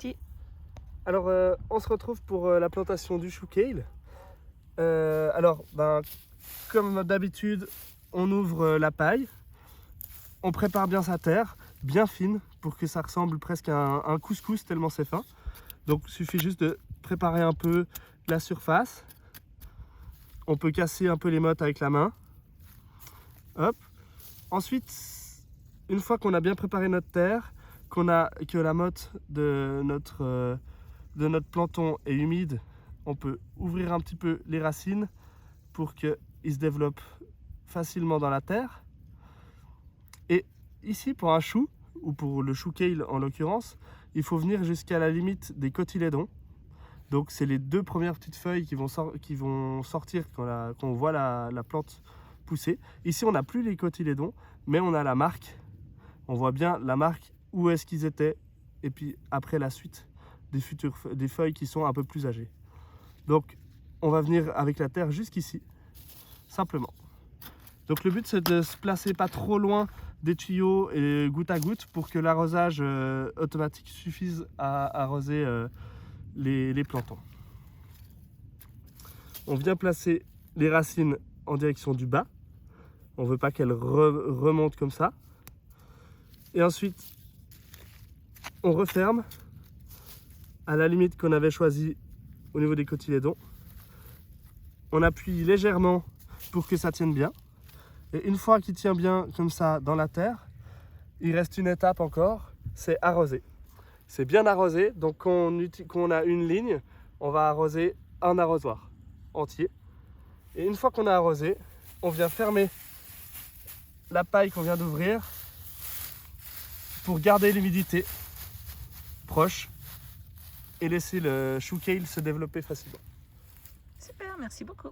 parti. Alors, on se retrouve pour la plantation du chou kale. Comme d'habitude, on ouvre la paille, on prépare bien sa terre, bien fine, pour que ça ressemble presque à un couscous tellement c'est fin. Donc, il suffit juste de préparer un peu la surface. On peut casser un peu les mottes avec la main. Hop. Ensuite, une fois qu'on a bien préparé notre terre, que la motte de notre planton est humide, on peut ouvrir un petit peu les racines pour qu'il se développe facilement dans la terre. Et ici, pour un chou, ou pour le chou kale en l'occurrence, il faut venir jusqu'à la limite des cotylédons. Donc c'est les deux premières petites feuilles qui vont sortir quand on voit la plante pousser. Ici, on n'a plus les cotylédons, mais on a la marque. On voit bien la marque où est-ce qu'ils étaient, et puis après la suite des feuilles qui sont un peu plus âgées. Donc on va venir avec la terre jusqu'ici, simplement. Donc le but c'est de se placer pas trop loin des tuyaux et goutte à goutte pour que l'arrosage automatique suffise à arroser les plantons. On vient placer les racines en direction du bas. On ne veut pas qu'elles remontent comme ça. Et ensuite, on referme à la limite qu'on avait choisie au niveau des cotylédons. On appuie légèrement pour que ça tienne bien. Et une fois qu'il tient bien comme ça dans la terre, il reste une étape encore, c'est arroser. C'est bien arrosé, donc quand on a une ligne, on va arroser un arrosoir entier. Et une fois qu'on a arrosé, on vient fermer la paille qu'on vient d'ouvrir pour garder l'humidité proche et laisser le chou kale se développer facilement. Super, merci beaucoup.